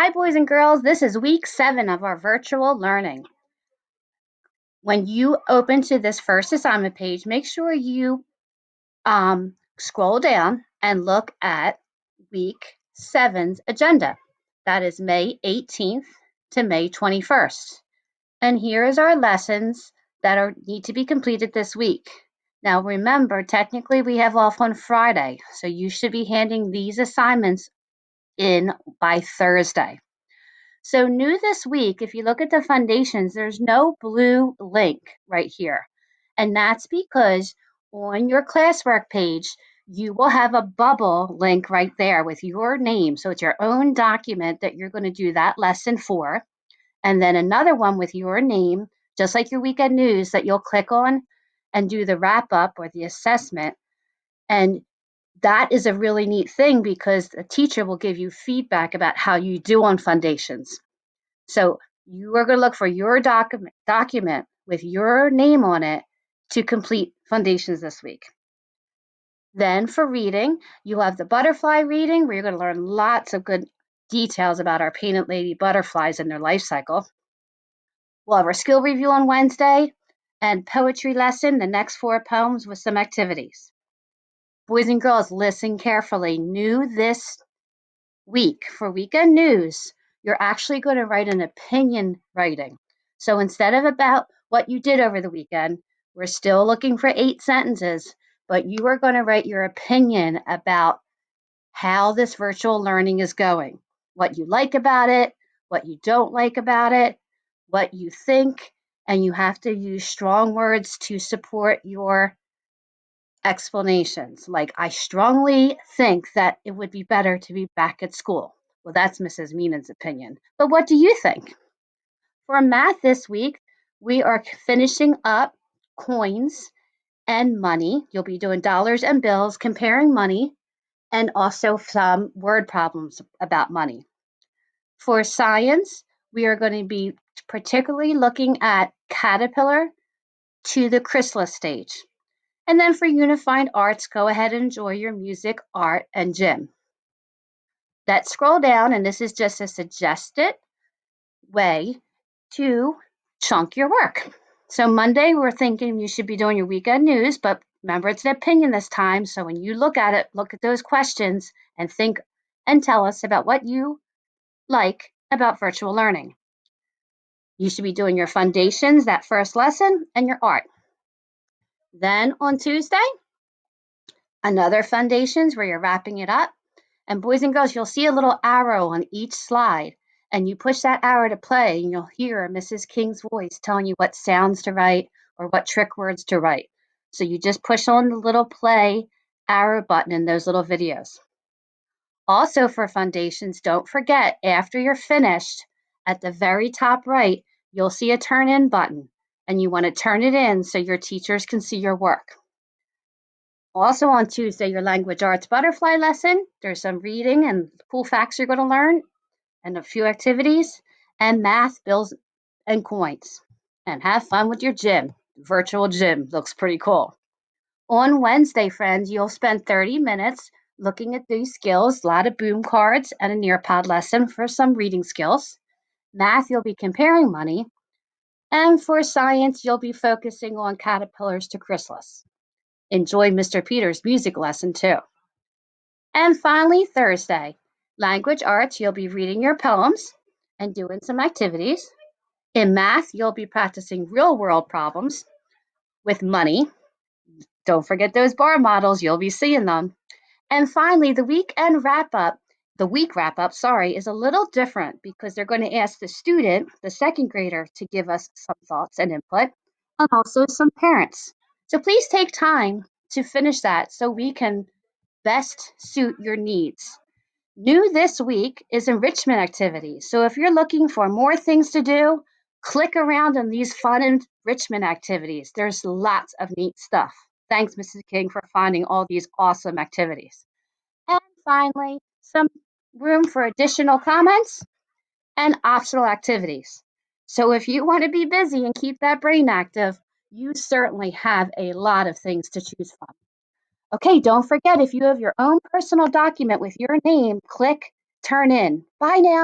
Hi, boys and girls. This is week 7 of our virtual learning. When you open to this first assignment page, make sure you scroll down and look at week 7's agenda. That is May 18th to May 21st. And here is our lessons that need to be completed this week. Now, remember, technically we have off on Friday, so you should be handing these assignments in by Thursday. So new this week, if you look at the foundations, there's no blue link right here. And that's because on your classwork page, you will have a bubble link right there with your name. So it's your own document that you're going to do that lesson for. And then another one with your name, just like your weekend news, that you'll click on and do the wrap up or the assessment. And that is a really neat thing because the teacher will give you feedback about how you do on foundations. So you are going to look for your document with your name on it to complete foundations this week. Then for reading, you have the butterfly reading where you're going to learn lots of good details about our painted lady butterflies and their life cycle. We'll have our skill review on Wednesday and poetry lesson, the next 4 poems with some activities. Boys and girls, listen carefully. New this week for weekend news, you're actually going to write an opinion writing. So instead of about what you did over the weekend, we're still looking for 8 sentences, but you are going to write your opinion about how this virtual learning is going, what you like about it, what you don't like about it, what you think, and you have to use strong words to support your explanations. Like, I strongly think that it would be better to be back at school. Well, that's Mrs. Meenan's opinion. But what do you think? For math this week, we are finishing up coins and money. You'll be doing dollars and bills, comparing money, and also some word problems about money. For science, we are going to be particularly looking at caterpillar to the chrysalis stage. And then for unified arts, go ahead and enjoy your music, art, and gym. Let's scroll down, and this is just a suggested way to chunk your work. So Monday, we're thinking you should be doing your weekend news, but remember it's an opinion this time. So when you look at it, look at those questions and think and tell us about what you like about virtual learning. You should be doing your foundations, that first lesson, and your art. Then on Tuesday, another foundations where you're wrapping it up. And boys and girls, you'll see a little arrow on each slide, and you push that arrow to play, and you'll hear Mrs. King's voice telling you what sounds to write or what trick words to write. So you just push on the little play arrow button in those little videos. Also for foundations, don't forget, after you're finished, at the very top right, you'll see a turn in button, and you want to turn it in so your teachers can see your work. Also on Tuesday, your language arts butterfly lesson. There's some reading and cool facts you're going to learn and a few activities, and math, bills, and coins. And have fun with your gym. Virtual gym looks pretty cool. On Wednesday, friends, you'll spend 30 minutes looking at these skills, a lot of boom cards and a Nearpod lesson for some reading skills. Math, you'll be comparing money. And for science, you'll be focusing on caterpillars to chrysalis. Enjoy Mr. Peter's music lesson too. And finally, Thursday, language arts, you'll be reading your poems and doing some activities. In math, you'll be practicing real world problems with money. Don't forget those bar models, you'll be seeing them. And finally, the week wrap up, sorry, is a little different because they're going to ask the student, the second grader, to give us some thoughts and input, and also some parents. So please take time to finish that so we can best suit your needs. New this week is enrichment activities. So if you're looking for more things to do, click around on these fun enrichment activities. There's lots of neat stuff. Thanks, Mrs. King, for finding all these awesome activities. And finally, some room for additional comments and optional activities. So if you want to be busy and keep that brain active, you certainly have a lot of things to choose from. Okay, don't forget, if you have your own personal document with your name, click Turn In. Bye now.